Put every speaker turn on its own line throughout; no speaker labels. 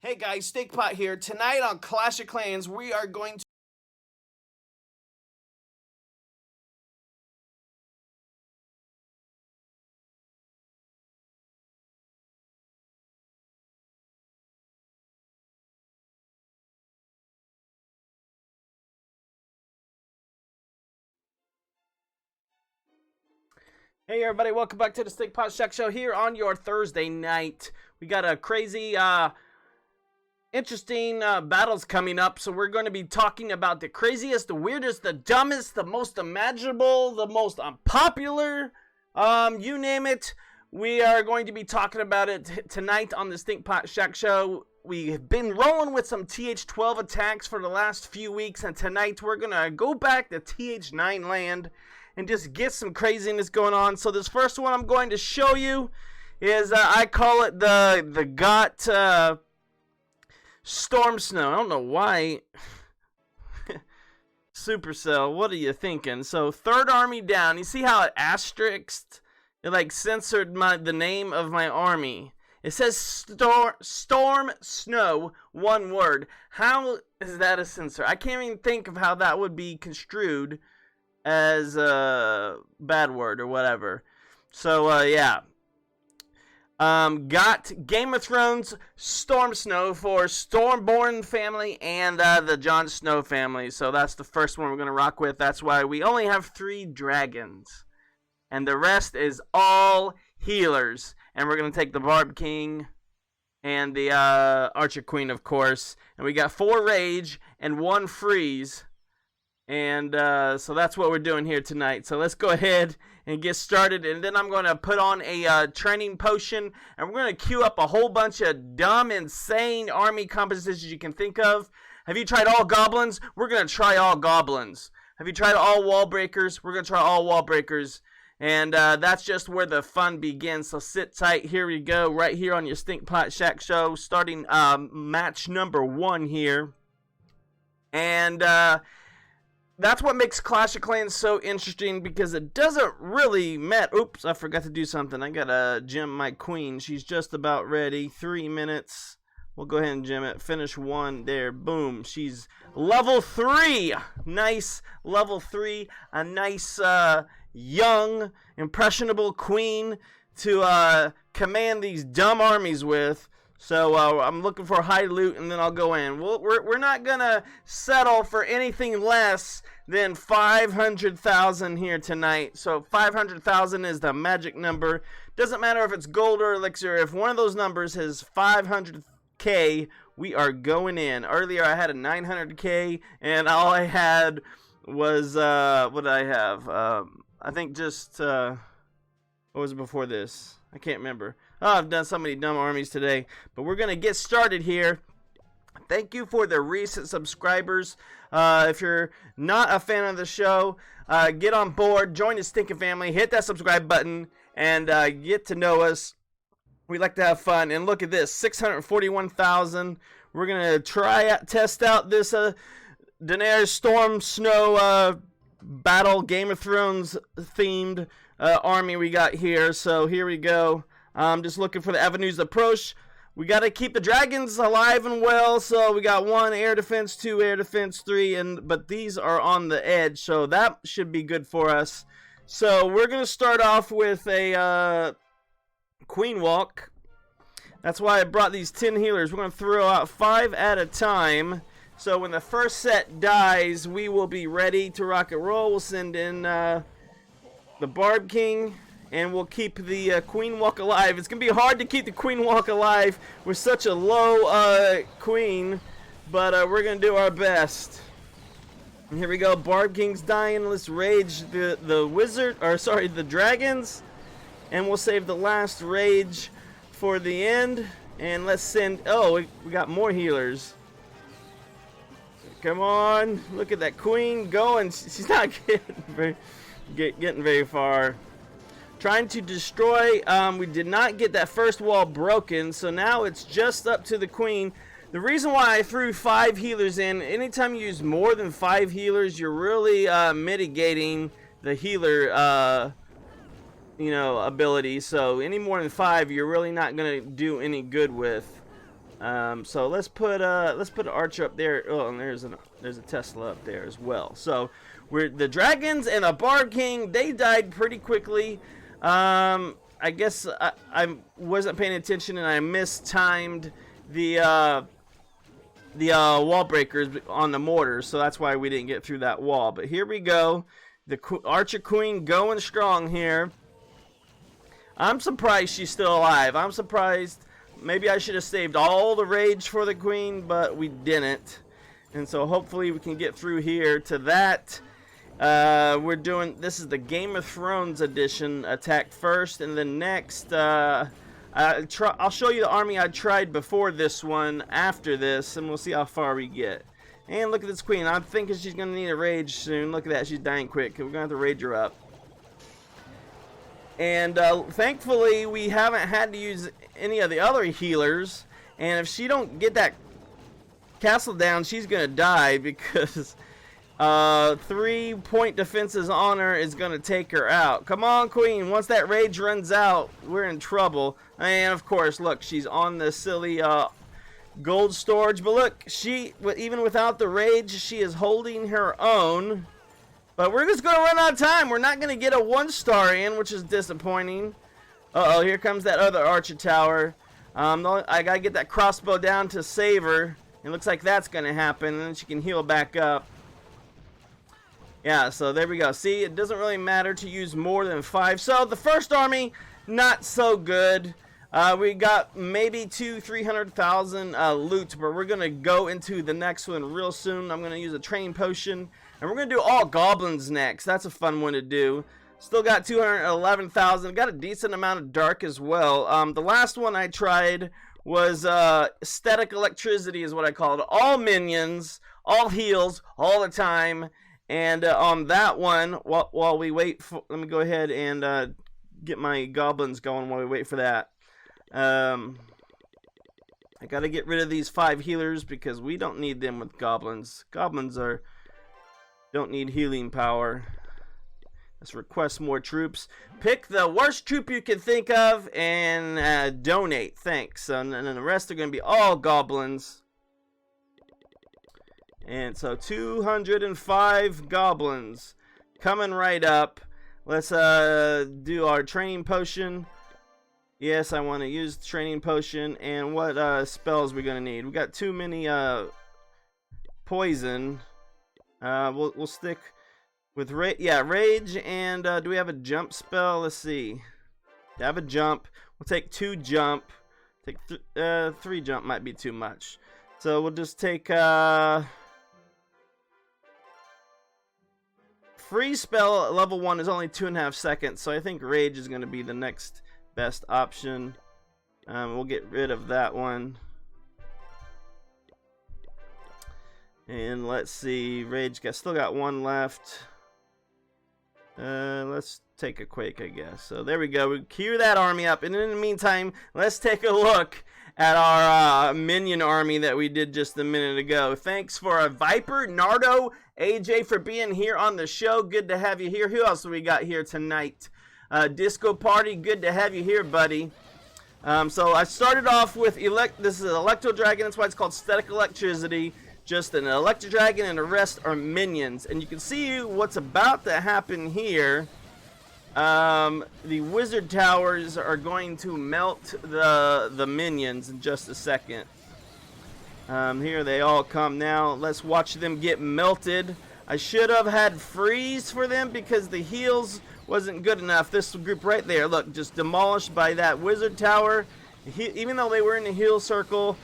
Hey guys, Stinkpot here. Tonight on Clash of Clans, we are going to Hey everybody, welcome back to the Stinkpot Shack Show here on your Thursday night. We got a crazy, interesting battles coming up, so we're going to be talking about the craziest, the weirdest, the dumbest, the most imaginable, the most unpopular, you name it. We are going to be talking about it tonight on the Stinkpot Shack Show. We've been rolling with some TH12 attacks for the last few weeks, and tonight we're going to go back to TH9 land and just get some craziness going on. So this first one I'm going to show you is, I call it the GOT Storm Snow. I don't know why. Supercell, what are you thinking? So third army down. You see how it asterisked? It like censored the name of my army. It says Storm Snow, one word. How is that a censor? I can't even think of how that would be construed as a bad word or whatever. So yeah, got Game of Thrones Storm Snow for Stormborn family and the Jon Snow family. So that's the first one we're gonna rock with. That's why we only have 3 dragons, and the rest is all healers. And we're gonna take the Barb King and the Archer Queen, of course. And we got 4 rage and 1 freeze. And so that's what we're doing here tonight. So let's go ahead and get started. And then I'm going to put on a training potion. And we're going to queue up a whole bunch of dumb, insane army compositions you can think of. Have you tried all goblins? We're going to try all goblins. Have you tried all wall breakers? We're going to try all wall breakers. And that's just where the fun begins. So sit tight. Here we go. Right here on your Stinkpot Shack Show. Starting match number 1 here. And that's what makes Clash of Clans so interesting, because it doesn't really matter. Oops, I forgot to do something. I gotta gem my queen. She's just about ready. 3 minutes. We'll go ahead and gem it. Finish 1 there. Boom. She's level 3. Nice level 3. A nice young, impressionable queen to command these dumb armies with. So I'm looking for high loot, and then I'll go in. We're not going to settle for anything less than 500,000 here tonight. So 500,000 is the magic number. Doesn't matter if it's gold or elixir. If one of those numbers has 500k, we are going in. Earlier I had a 900k, and all I had was, what did I have? I think just, what was it before this? I can't remember. Oh, I've done so many dumb armies today. But we're going to get started here. Thank you for the recent subscribers. If you're not a fan of the show, get on board. Join the Stinkin' family. Hit that subscribe button and get to know us. We like to have fun. And look at this. 641,000. We're going to test out this Daenerys Storm Snow battle, Game of Thrones themed army we got here. So here we go. I'm just looking for the avenues of approach. We got to keep the dragons alive and well. So we got 1 air defense, 2 air defense, 3, but these are on the edge, so that should be good for us. So we're gonna start off with a queen walk. That's why I brought these 10 healers. We're gonna throw out 5 at a time. So when the first set dies, we will be ready to rock and roll. We'll send in the Barb King, and we'll keep the Queen Walk alive. It's going to be hard to keep the Queen Walk alive with such a low queen, but we're going to do our best. And here we go. Barb King's dying. Let's rage the wizard, or sorry, the dragons. And we'll save the last rage for the end. And let's send, oh, we got more healers. Come on. Look at that queen going. She's not getting very far. Trying to destroy. We did not get that first wall broken, so now it's just up to the queen. The reason why I threw 5 healers in, anytime you use more than 5 healers, you're really mitigating the healer ability. So any more than 5, you're really not going to do any good with. So let's put an archer up there. Oh, and there's a Tesla up there as well. So the dragons and the Bard King, they died pretty quickly. I guess I wasn't paying attention and I mistimed the wall breakers on the mortars, so that's why we didn't get through that wall. But here we go. The Archer Queen going strong here. I'm surprised she's still alive. I'm surprised. Maybe I should have saved all the rage for the Queen, but we didn't. And so hopefully we can get through here to that. We're doing, this is the Game of Thrones edition, attack first, and then next, I'll show you the army I tried before this one after this, and we'll see how far we get. And look at this Queen. I'm thinking she's going to need a rage soon. Look at that. She's dying quick. We're going to have to rage her up. And thankfully, we haven't had to use any of the other healers. And if she don't get that castle down, she's going to die because 3-point defenses on her is going to take her out. Come on, Queen. Once that rage runs out, we're in trouble. And, of course, look, she's on the silly gold storage. But look, even without the rage, she is holding her own. But we're just going to run out of time. We're not going to get a 1-star in, which is disappointing. Uh-oh, here comes that other archer tower. I got to get that crossbow down to save her. It looks like that's going to happen, and then she can heal back up. Yeah, so there we go. See, it doesn't really matter to use more than 5. So the first army, not so good. We got maybe 300,000 loot, but we're going to go into the next one real soon. I'm going to use a training potion, and we're going to do all goblins next. That's a fun one to do. Still got 211,000. Got a decent amount of dark as well. The last one I tried was static electricity is what I called it. All minions, all heals, all the time. And on that one, while we wait for, let me go ahead and get my goblins going while we wait for that. I got to get rid of these 5 healers because we don't need them with goblins. Goblins don't need healing power. Let's request more troops. Pick the worst troop you can think of and donate. Thanks. And then the rest are going to be all goblins. And so 205 goblins coming right up. Let's do our training potion. Yes, I want to use the training potion. And what spells are we going to need? We got too many poison. We'll stick with rage. And do we have a jump spell? Let's see. I have a jump. We'll take 2 jump. Take 3 jump might be too much. So we'll just take free spell at level 1 is only 2.5 seconds, so I think rage is going to be the next best option. We'll get rid of that one. And let's see, rage still got 1 left. Let's take a quake, I guess. So there we go. We queue that army up, and in the meantime, let's take a look at our minion army that we did just a minute ago. Thanks for Viper, Nardo, AJ for being here on the show. Good to have you here. Who else do we got here tonight? Disco Party, good to have you here, buddy. So I started off with this is an Electro Dragon. That's why it's called Static Electricity. Just an Electro Dragon, and the rest are minions. And you can see what's about to happen here. The wizard towers are going to melt the minions in just a second. Here they all come now. Let's watch them get melted. I should have had freeze for them because the heals wasn't good enough. This group right there, look, just demolished by that wizard tower. Even though they were in the heal circle,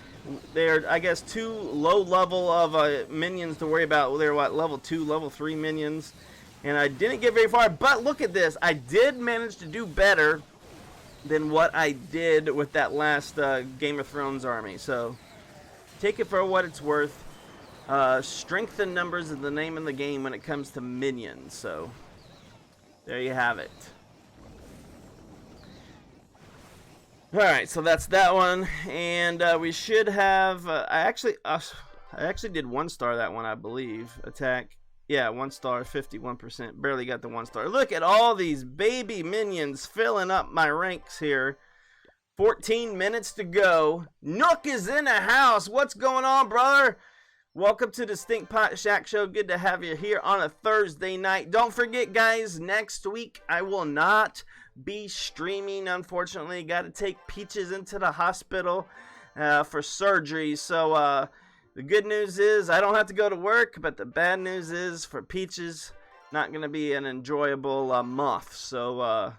they're, I guess, too low level of minions to worry about. They're what, level 2, level 3 minions. And I didn't get very far, but look at this. I did manage to do better than what I did with that last Game of Thrones army. So take it for what it's worth. Strength in numbers is the name of the game when it comes to minions. So there you have it. Alright, so that's that one. And we should have... I actually did 1-star that one, I believe. Attack. Yeah, 1-star, 51%. Barely got the 1-star. Look at all these baby minions filling up my ranks here 14 minutes to go. Nook is in the house. What's going on, brother? Welcome to the Stinkpot Shack Show. Good to have you here on a Thursday night. Don't forget, guys, next week I will not be streaming, unfortunately. Got to take Peaches into the hospital for surgery. So the good news is I don't have to go to work, but the bad news is for Peaches, not going to be an enjoyable month. So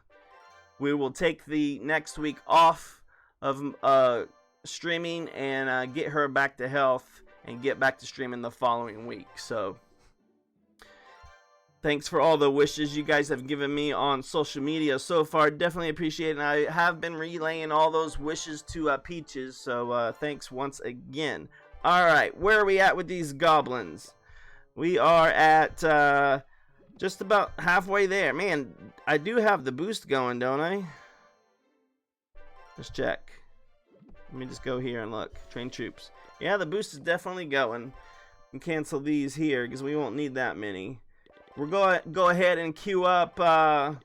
we will take the next week off of streaming and get her back to health and get back to streaming the following week. So thanks for all the wishes you guys have given me on social media so far. Definitely appreciate it. And I have been relaying all those wishes to Peaches. So thanks once again. All right, where are we at with these goblins? We are at just about halfway there. Man, I do have the boost going, don't I? Let's check. Let me just go here and look. Train troops. Yeah, the boost is definitely going. And cancel these here because we won't need that many. We're going to go ahead and queue up. Got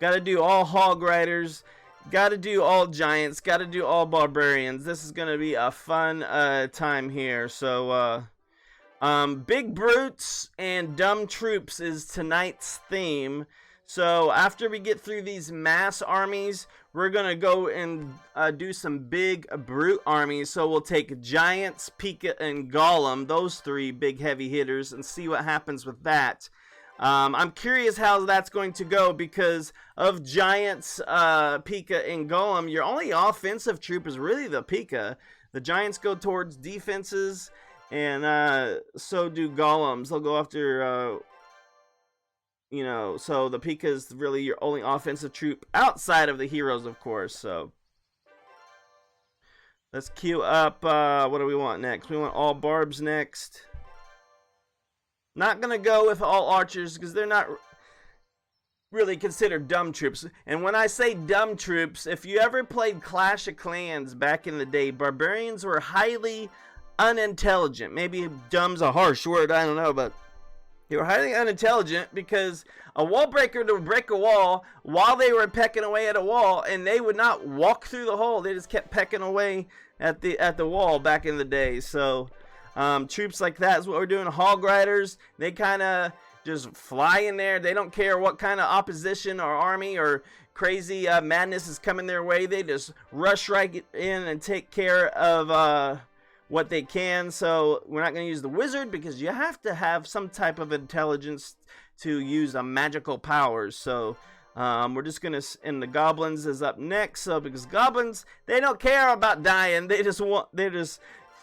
to do all hog riders. Got to do all giants. Got to do all barbarians. This is going to be a fun time here. So, big brutes and dumb troops is tonight's theme. So after we get through these mass armies, we're going to go and do some big brute armies. So we'll take giants, Pika, and Golem, those three big heavy hitters, and see what happens with that. I'm curious how that's going to go because of giants, Pika, and Golem. Your only offensive troop is really the Pika. The giants go towards defenses, and so do golems. They'll go after, so the Pika is really your only offensive troop outside of the heroes, of course. So let's queue up. What do we want next? We want all barbs next. Not gonna go with all archers because they're not really considered dumb troops. And when I say dumb troops, if you ever played Clash of Clans back in the day, barbarians were highly unintelligent. Maybe dumb's a harsh word, I don't know, but they were highly unintelligent because a wall breaker would break a wall while they were pecking away at a wall, and they would not walk through the hole. They just kept pecking away at the wall back in the day. So troops like that is what we're doing. Hog riders, they kind of just fly in there. They don't care what kind of opposition or army or crazy madness is coming their way. They just rush right in and take care of what they can. So we're not going to use the wizard because you have to have some type of intelligence to use magical powers. So we're just going to, and the goblins is up next. So because goblins, they don't care about dying. They're just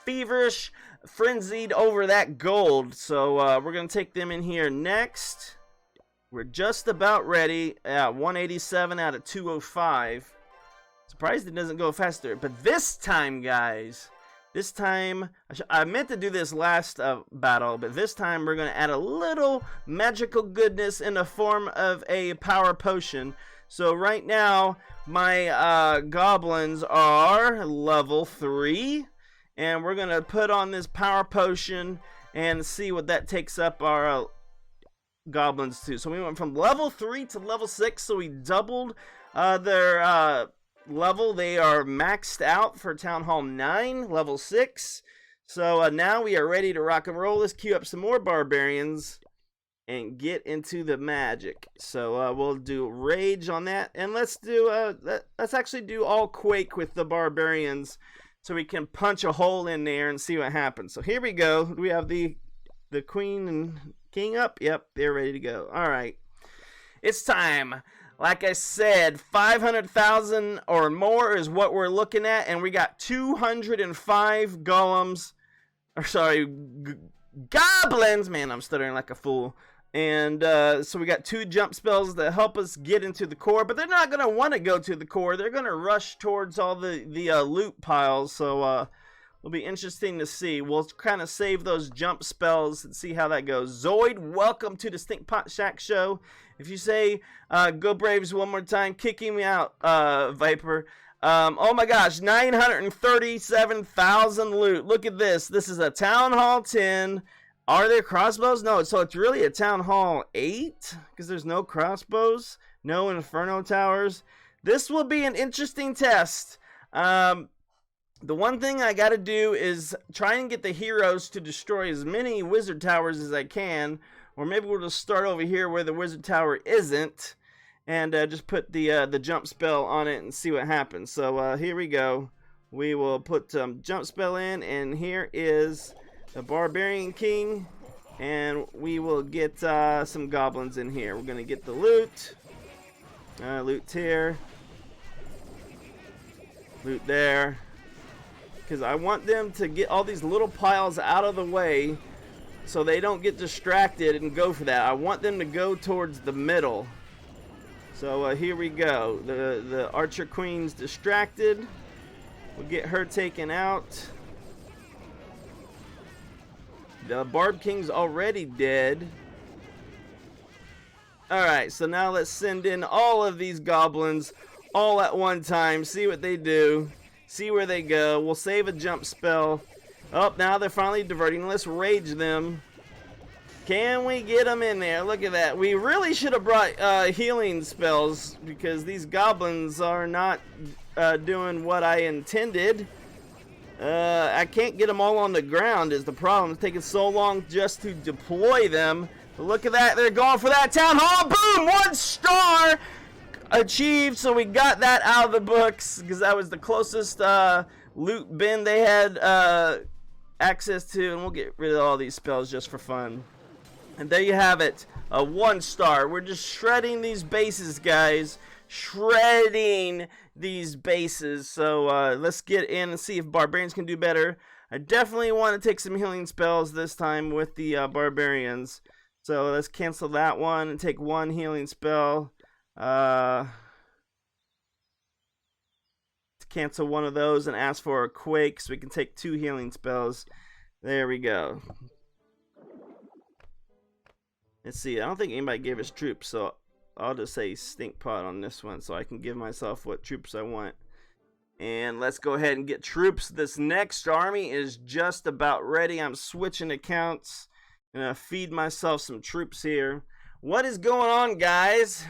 feverish, frenzied over that gold. So we're going to take them in here next. We're just about ready at 187 out of 205. Surprised it doesn't go faster. But this time, guys, this time, I meant to do this last battle, but this time we're going to add a little magical goodness in the form of a power potion. So right now, my goblins are level 3, and we're going to put on this power potion and see what that takes up our goblins to. So we went from level 3 to level 6, so we doubled their level. They are maxed out for Town Hall 9, level 6. So now we are ready to rock and roll. Let's queue up some more barbarians and get into the magic. So we'll do rage on that, and let's actually do all quake with the barbarians so we can punch a hole in there and see what happens. So here we go. We have the queen and king up. Yep, they're ready to go. All right, it's time. Like I said, 500,000 or more is what we're looking at, and we got 205 golems, or sorry, goblins. Man, I'm stuttering like a fool. And so we got 2 jump spells that help us get into the core, but they're not going to want to go to the core. They're going to rush towards all the loot piles, so it'll be interesting to see. We'll kind of save those jump spells and see how that goes. Zoid, welcome to the Stinkpot Shack Show. If you say go Braves one more time, kicking me out, Viper. Oh my gosh, 937,000 loot. Look at this. This is a Town Hall 10. Are there crossbows? No, so it's really a Town Hall 8 because there's no crossbows, no Inferno Towers. this will be an interesting test. The one thing I got to do is try and get the heroes to destroy as many wizard towers as I can. Or maybe we'll just start over here where the wizard tower isn't. And just put the jump spell on it and see what happens. So here we go. We will put jump spell in. And here is the Barbarian King. And we will get some goblins in here. We're going to get the loot. Loot here. Loot there. Because I want them to get all these little piles out of the way so they don't get distracted and go for that. I want them to go towards the middle. So here we go. The Archer Queen's distracted. We'll get her taken out. The Barb King's already dead. Alright, so now let's send in all of these goblins all at one time. See what they do. See where they go. We'll save a jump spell. Oh, now they're finally diverting. Let's rage them. Can we get them in there? Look at that. We really should have brought healing spells because these goblins are not doing what I intended. I can't get them all on the ground is the problem. It's taking so long just to deploy them. But look at that. They're going for that town hall. Boom! 1 star achieved. So we got that out of the books because that was the closest loot bin they had access to. And we'll get rid of all these spells just for fun. And there you have it. A 1 star. We're just shredding these bases, guys. Shredding these bases. So let's get in and see if barbarians can do better. I definitely want to take some healing spells this time with the barbarians. So let's cancel that one and take 1 healing spell. Cancel one of those and ask for a quake so we can take 2 healing spells. There we go. Let's see. I don't think anybody gave us troops, so I'll just say Stinkpot on this one so I can give myself what troops I want. And let's go ahead and get troops. This next army is just about ready. I'm switching accounts. Gonna feed myself some troops here. What is going on, guys?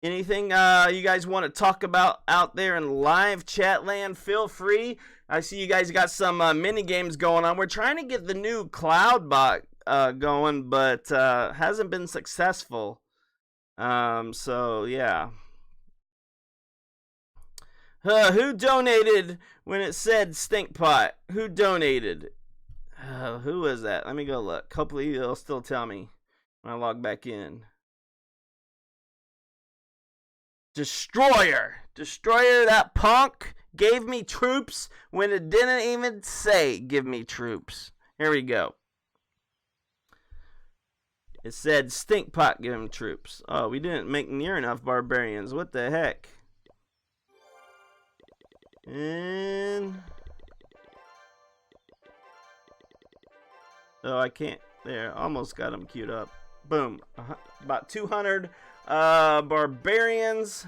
Anything you guys want to talk about out there in live chat land? Feel free. I see you guys got some mini games going on. We're trying to get the new cloud bot going, but hasn't been successful. So yeah. Who donated when it said Stinkpot? Who donated? Who was that? Let me go look. Hopefully they'll still tell me when I log back in. Destroyer, that punk gave me troops when it didn't even say give me troops. Here we go. It said Stinkpot give him troops. Oh, we didn't make near enough barbarians. What the heck? And oh, I can't. There, almost got him queued up. Boom. About 200 barbarians.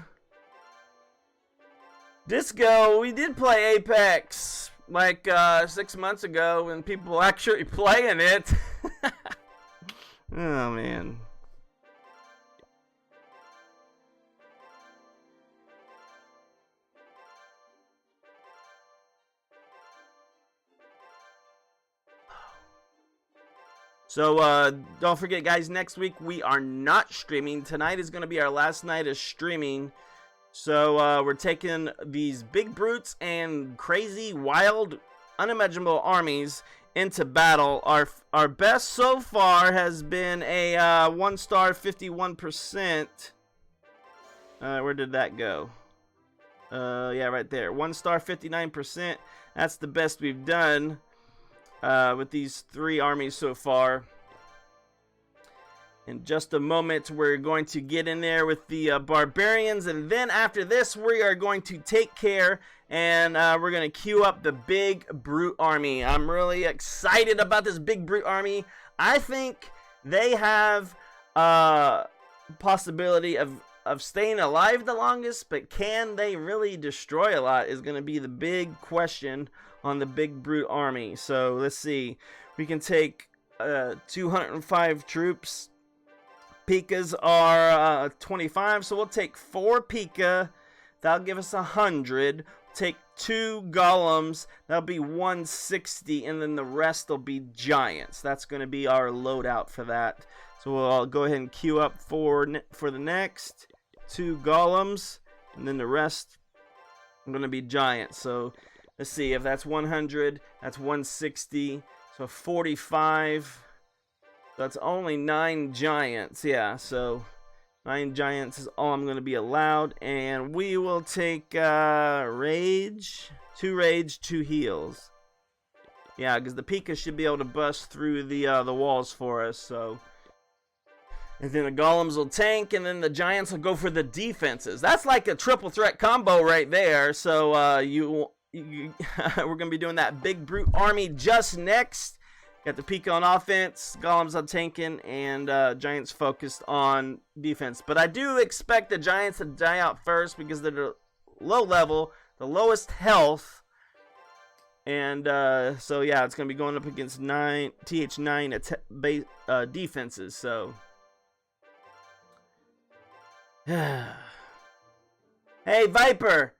Disco, we did play Apex like 6 months ago when people were actually playing it. Oh man. So don't forget, guys, next week we are not streaming. Tonight is going to be our last night of streaming. So we're taking these big brutes and crazy, wild, unimaginable armies into battle. Our best so far has been a 1 star 51%. Where did that go? Yeah, right there. 1 star 59%. That's the best we've done. With these 3 armies so far. In just a moment, we're going to get in there with the barbarians, and then after this, we are going to take care, and we're going to queue up the big brute army. I'm really excited about this big brute army. I think they have possibility of staying alive the longest, but can they really destroy a lot is going to be the big question on the big brute army. So let's see. We can take 205 troops. Pikas are 25, so we'll take 4 Pika. That'll give us 100. Take 2 golems. That'll be 160, and then the rest will be giants. That's going to be our loadout for that. So we'll go ahead and queue up for the next 2 golems, and then the rest are going to be giants. So let's see, if that's 100, that's 160, so 45. That's only 9 giants. Yeah, so 9 giants is all I'm going to be allowed. And we will take rage. 2 rage, 2 heals. Yeah, because the Pika should be able to bust through the walls for us. So, and then the golems will tank, and then the giants will go for the defenses. That's like a triple threat combo right there. So we're going to be doing that big brute army just next. Got the Pika on offense, golems on tanking, and giants focused on defense. But I do expect the giants to die out first because they're the low level, the lowest health. And so yeah, it's going to be going up against TH9 defenses. So, hey Viper,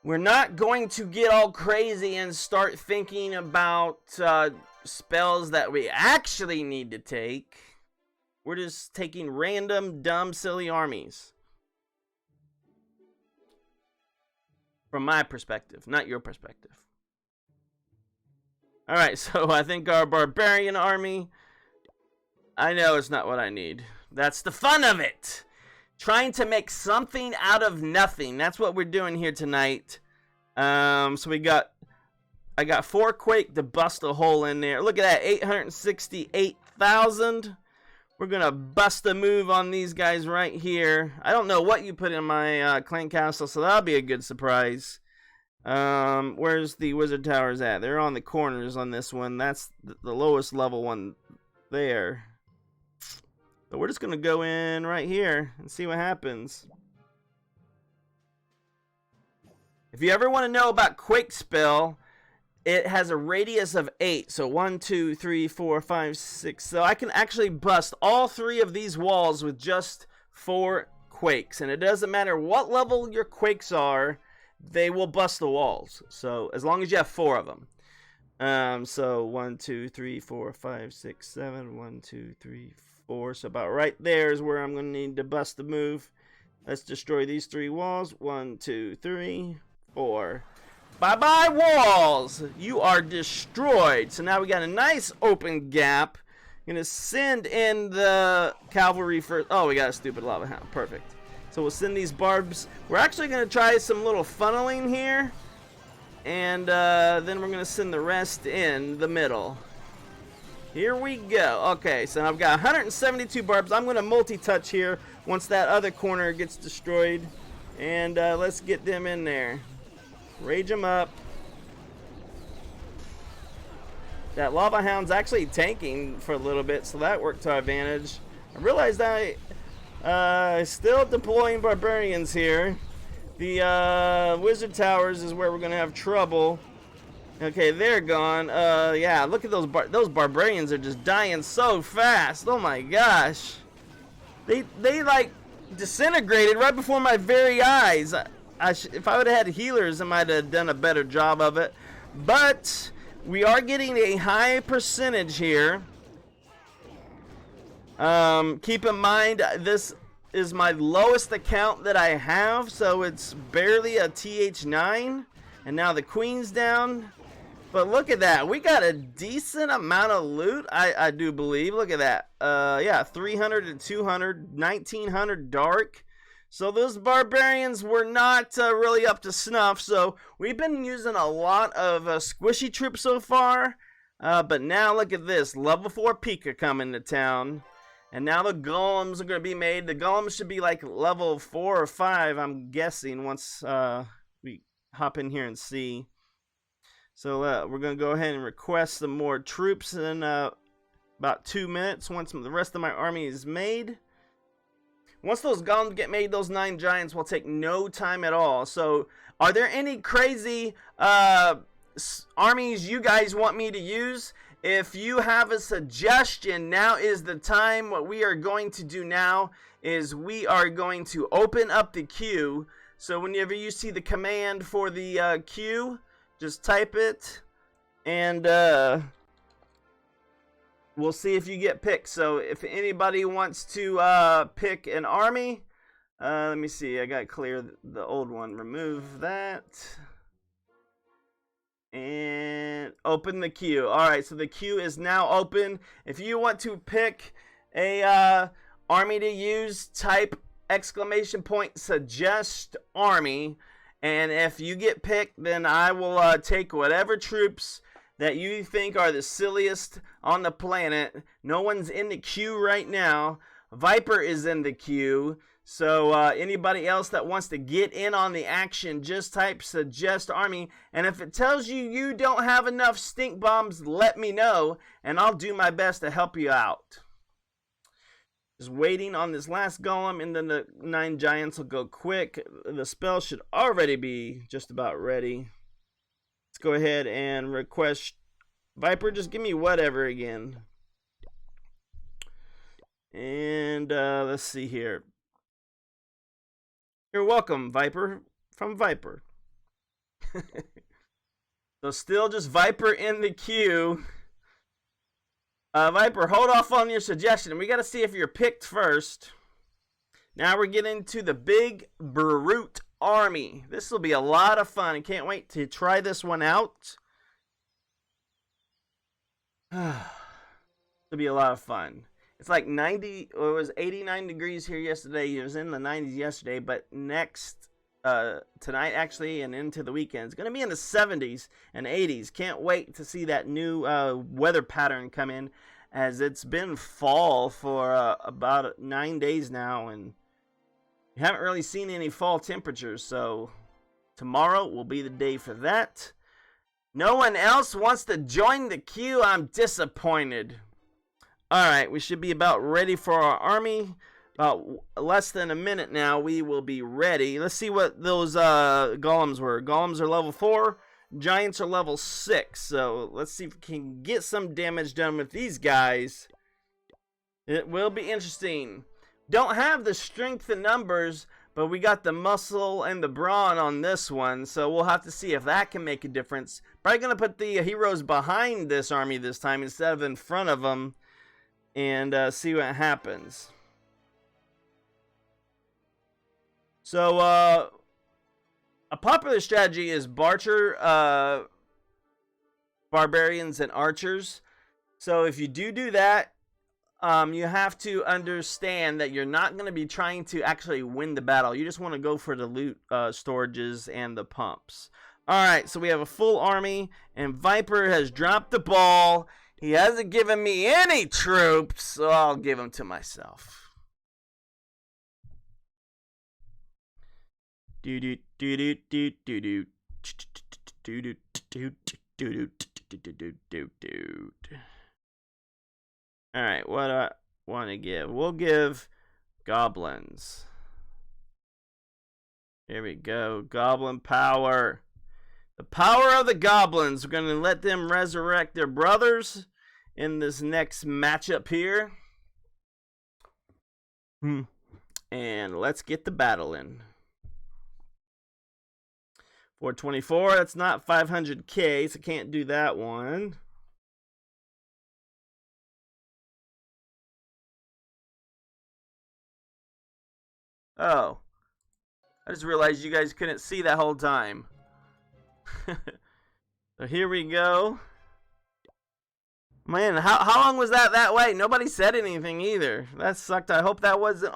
we're not going to get all crazy and start thinking about spells that we actually need to take. We're just taking random, dumb, silly armies. From my perspective, not your perspective. Alright, so I think our barbarian army, I know it's not what I need. That's the fun of it. Trying to make something out of nothing. That's what we're doing here tonight. So I got 4 Quake to bust a hole in there. Look at that, 868,000. We're going to bust a move on these guys right here. I don't know what you put in my clan castle, so that'll be a good surprise. Where's the wizard towers at? They're on the corners on this one. That's the lowest level one there. So we're just going to go in right here and see what happens. If you ever want to know about Quake spell, it has a radius of 8. So 1, 2, 3, 4, 5, 6. So I can actually bust all 3 of these walls with just 4 Quakes. And it doesn't matter what level your Quakes are, they will bust the walls. So as long as you have 4 of them. So 1, 2, 3, 4, 5, 6, 7. 1, 2, 3, 4. So about right there is where I'm going to need to bust the move. Let's destroy these 3 walls. 1, 2, 3, 4. Bye-bye, walls! You are destroyed. So now we got a nice open gap. Gonna send in the cavalry first. Oh, we got a stupid lava hound. Perfect. So we'll send these barbs. We're actually gonna try some little funneling here. And then we're gonna send the rest in the middle. Here we go. Okay, so I've got 172 barbs. I'm gonna multi-touch here once that other corner gets destroyed. And let's get them in there. Rage them up. That lava hound's actually tanking for a little bit, so that worked to our advantage. I realized I still deploying barbarians here. The wizard towers is where we're gonna have trouble. Okay, they're gone. Yeah, look at those barbarians are just dying so fast. Oh my gosh, they like disintegrated right before my very eyes. If I would have had healers, I might have done a better job of it. But we are getting a high percentage here. Keep in mind, this is my lowest account that I have, so it's barely a TH9. And now the queen's down. But look at that. We got a decent amount of loot, I do believe. Look at that. Yeah, 300 to 200, 1900 dark. So those barbarians were not really up to snuff. So we've been using a lot of squishy troops so far. But now look at this. Level 4 Pika coming to town. And now the golems are going to be made. The golems should be like level 4 or 5, I'm guessing, once we hop in here and see. So we're going to go ahead and request some more troops in about 2 minutes once the rest of my army is made. Once those golems get made, those 9 giants will take no time at all. So, are there any crazy armies you guys want me to use? if you have a suggestion, now is the time. What we are going to do now is we are going to open up the queue. So whenever you see the command for the queue, just type it, and we'll see if you get picked. So if anybody wants to pick an army, let me see. I got to clear the old one. Remove that. And open the queue. Alright, so the queue is now open. If you want to pick a army to use, type !suggest army. And if you get picked, then I will take whatever troops that you think are the silliest on the planet. No one's in the queue right now. Viper is in the queue. So anybody else that wants to get in on the action, just type suggest army. And if it tells you you don't have enough stink bombs, let me know, and I'll do my best to help you out. Just waiting on this last golem, and then the 9 giants will go quick. The spell should already be just about ready. Let's go ahead and request Viper. Just give me whatever again. And let's see here. You're welcome, Viper, from Viper. So still just Viper in the queue. Viper, hold off on your suggestion. We got to see if you're picked first. Now we're getting to the big brute army. This will be a lot of fun. I can't wait to try this one out. It'll be a lot of fun. It's like 90, or it was 89 degrees here yesterday. It was in the 90s yesterday, but tonight actually and into the weekend, it's going to be in the 70s and 80s. Can't wait to see that new weather pattern come in, as it's been fall for about 9 days now, and we haven't really seen any fall temperatures, so tomorrow will be the day for that. No one else wants to join the queue. I'm disappointed. Alright, we should be about ready for our army. About less than a minute now, we will be ready. Let's see what those golems were. Golems are level 4. Giants are level 6. So let's see if we can get some damage done with these guys. It will be interesting. Don't have the strength in numbers, but we got the muscle and the brawn on this one. So we'll have to see if that can make a difference. Probably going to put the heroes behind this army this time instead of in front of them. And see what happens. So, a popular strategy is Barcher, Barbarians, and Archers. So, if you do that, you have to understand that you're not going to be trying to actually win the battle. You just want to go for the loot storages and the pumps. Alright, so we have a full army, and Viper has dropped the ball. He hasn't given me any troops, so I'll give them to myself. Alright, what do I want to give? We'll give goblins. Here we go. Goblin power. The power of the goblins. We're going to let them resurrect their brothers in this next matchup here. And let's get the battle in. 424. That's not 500k, so can't do that one. Oh. I just realized you guys couldn't see that whole time. So here we go. Man, how long was that way? Nobody said anything either. That sucked. I hope that wasn't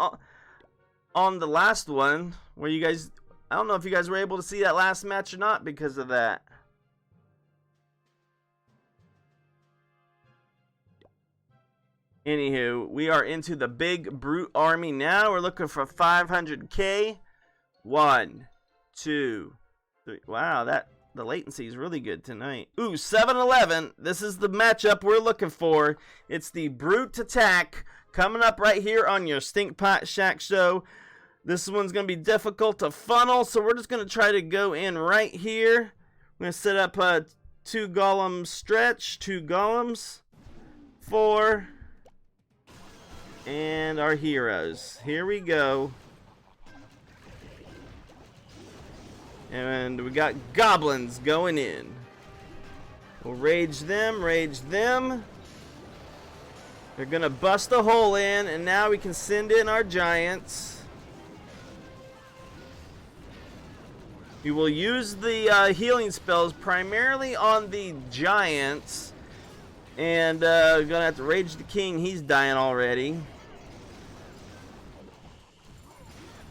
on the last one where you guys, I don't know if you guys were able to see that last match or not because of that. Anywho, we are into the big brute army now. We're looking for 500k. 1, 2, 3. Wow, the latency is really good tonight. Ooh, 7-11. This is the matchup we're looking for. It's the brute attack coming up right here on your Stinkpot Shack Show. This one's going to be difficult to funnel, so we're just going to try to go in right here. We're going to set up 2 golems stretch, 2 golems, 4, and our heroes. Here we go. And we got goblins going in. We'll rage them, rage them. They're gonna bust a hole in, and now we can send in our giants. We will use the healing spells primarily on the giants. And we're gonna have to rage the king. He's dying already.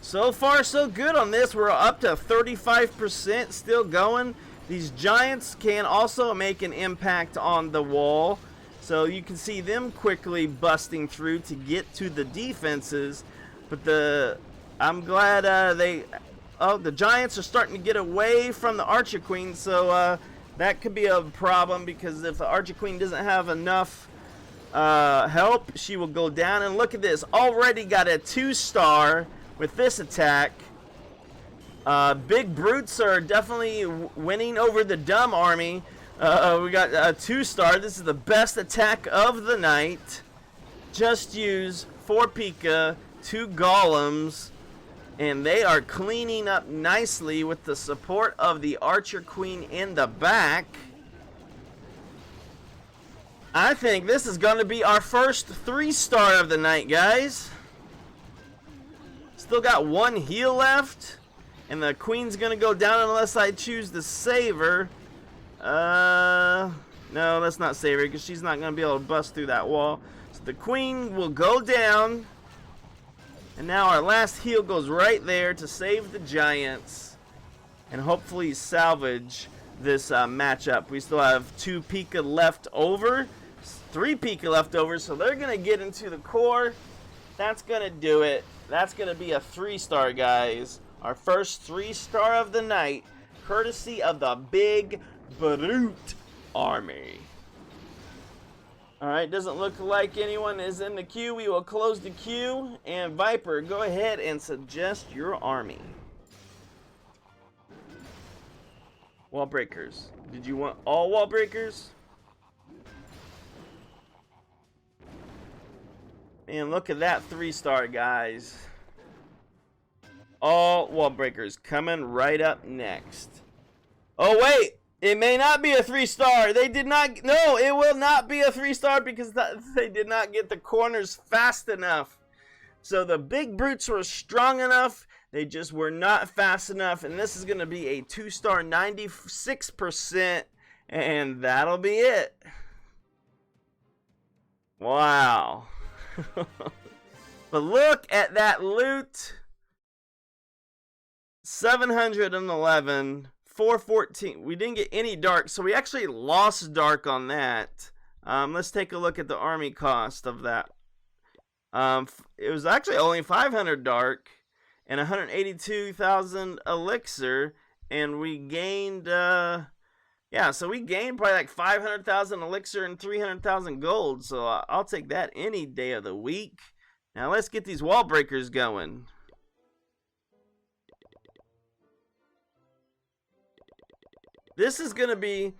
So far, so good on this. We're up to 35% still going. These giants can also make an impact on the wall. So you can see them quickly busting through to get to the defenses. But I'm glad the giants are starting to get away from the Archer Queen. So that could be a problem, because if the Archer Queen doesn't have enough help, she will go down. And look at this. Already got a 2-star with this attack. Big brutes are definitely winning over the dumb army. We got a 2-star. This is the best attack of the night. Just use 4 Pika, 2 golems, and they are cleaning up nicely with the support of the Archer Queen in the back. I think this is going to be our first 3-star of the night, guys. Still got 1 heal left, and the queen's gonna go down unless I choose to save her. No, let's not save her, because she's not gonna be able to bust through that wall. So the queen will go down, and now our last heal goes right there to save the giants and hopefully salvage this matchup. We still have 2 Pika left over, 3 Pika left over, so they're gonna get into the core. That's gonna do it. That's going to be a 3-star, guys. Our first 3-star of the night, courtesy of the Big Brute Army. Alright, doesn't look like anyone is in the queue. We will close the queue. And Viper, go ahead and suggest your army. Wall breakers. Did you want all wall breakers? And look at that 3-star, guys. All wall breakers coming right up next. Oh, wait. It may not be a 3-star. They did not. No, it will not be a 3-star, because they did not get the corners fast enough. So the big brutes were strong enough. They just were not fast enough. And this is going to be a 2-star, 96%. And that'll be it. Wow. But look at that loot. 711, 414. We didn't get any dark, so we actually lost dark on that. Let's take a look at the army cost of that. It was actually only 500 dark and 182,000 elixir, and we gained so we gained probably like 500,000 elixir and 300,000 gold. So I'll take that any day of the week. Now let's get these wall breakers going. This is going to be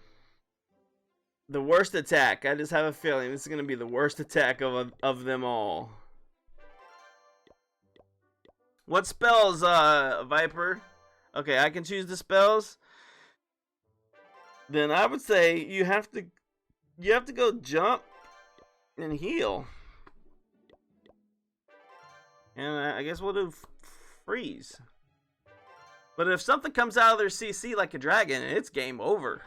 the worst attack. I just have a feeling this is going to be the worst attack of them all. What spells, Viper? Okay, I can choose the spells. Then I would say you have to go jump and heal. And I guess we'll do freeze. But if something comes out of their CC like a dragon, it's game over.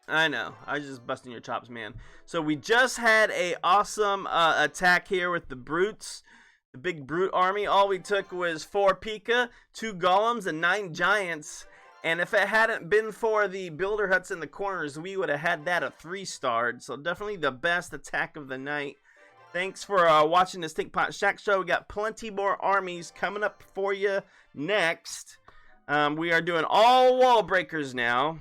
I know. I was just busting your chops, man. So we just had a awesome attack here with the brutes. The big brute army. All we took was 4 Pika, 2 golems, and 9 giants. And if it hadn't been for the builder huts in the corners, we would have had that a 3-star. So definitely the best attack of the night. Thanks for watching the Stinkpot Shack Show. We got plenty more armies coming up for you next. We are doing all wall breakers now.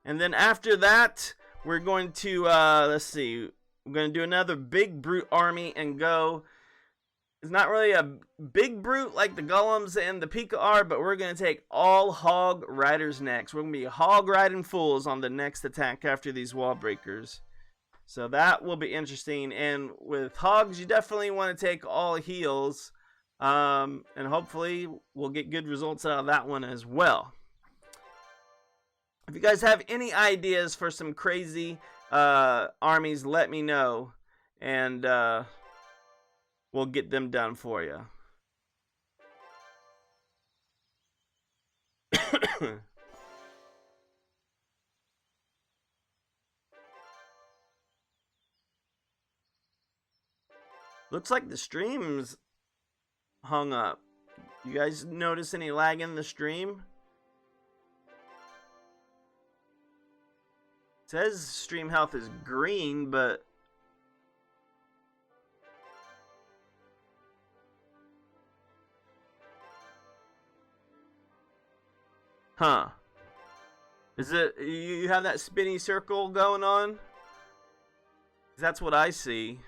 And then after that, we're going to, let's see. We're going to do another big brute army and go is not really a big brute like the golems and the Pika are, but we're going to take all hog riders next. We're going to be hog riding fools on the next attack after these wall breakers. So that will be interesting. And with hogs, you definitely want to take all heals. And hopefully we'll get good results out of that one as well. If you guys have any ideas for some crazy armies, let me know. And we'll get them done for you. Looks like the stream's hung up. You guys notice any lag in the stream? It says stream health is green, but huh. Is it, you have that spinny circle going on? That's what I see.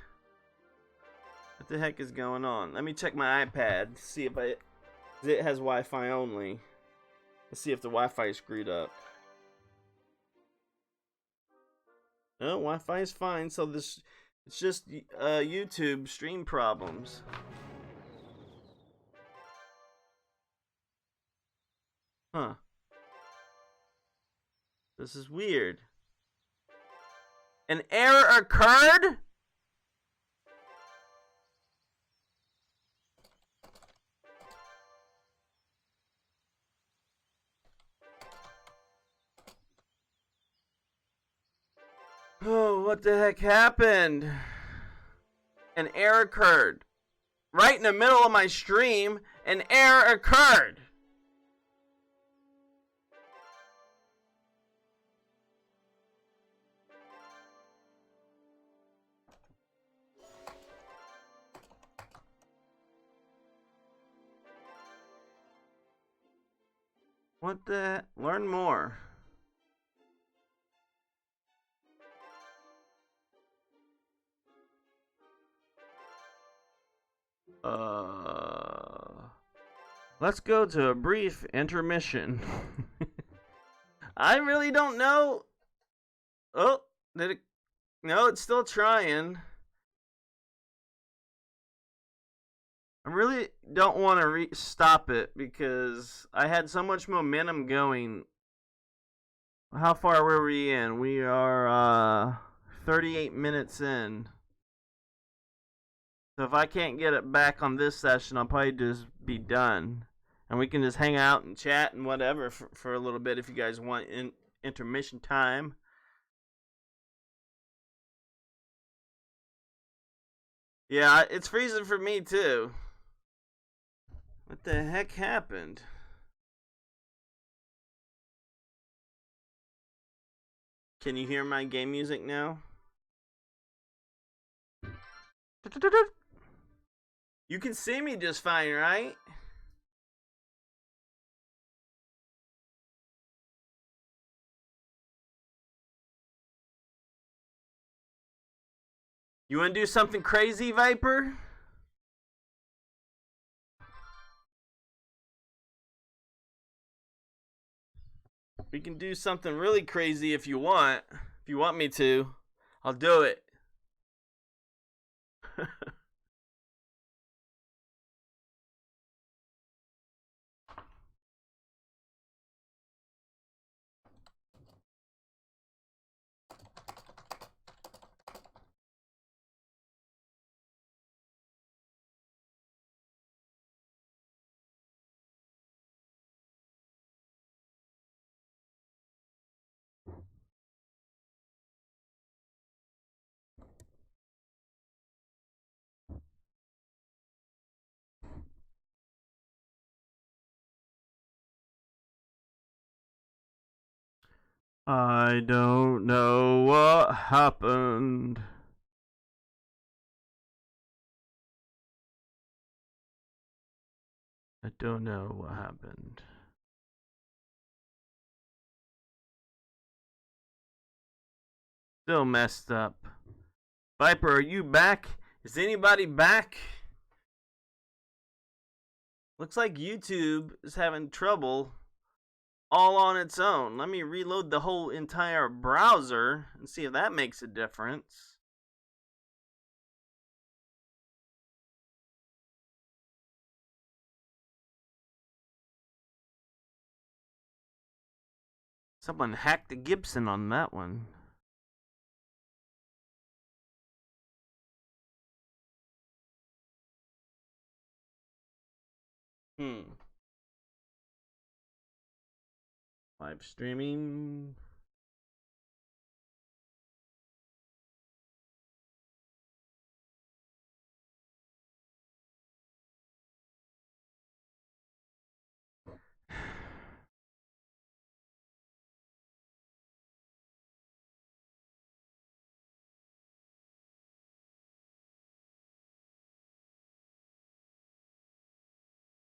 What the heck is going on? Let me check my iPad, see if it has Wi-Fi only. Let's see if the Wi-Fi is screwed up. No, Wi-Fi is fine, so it's just YouTube stream problems. Huh. This is weird. An error occurred? Oh, what the heck happened? An error occurred. Right in the middle of my stream, an error occurred. What the? Learn more. Let's go to a brief intermission. I really don't know. Oh, did it? No, it's still trying. I really don't want to stop it because I had so much momentum going. How far were we in? We are 38 minutes in. So if I can't get it back on this session, I'll probably just be done. And we can just hang out and chat and whatever for a little bit if you guys want intermission time. Yeah, it's freezing for me too. What the heck happened? Can you hear my game music now? You can see me just fine, right? You want to do something crazy, Viper? We can do something really crazy if you want. If you want me to, I'll do it. I don't know what happened. I don't know what happened. Still messed up. Viper, are you back? Is anybody back? Looks like YouTube is having trouble all on its own. Let me reload the whole entire browser and see if that makes a difference. Someone hacked the Gibson on that one. Live streaming.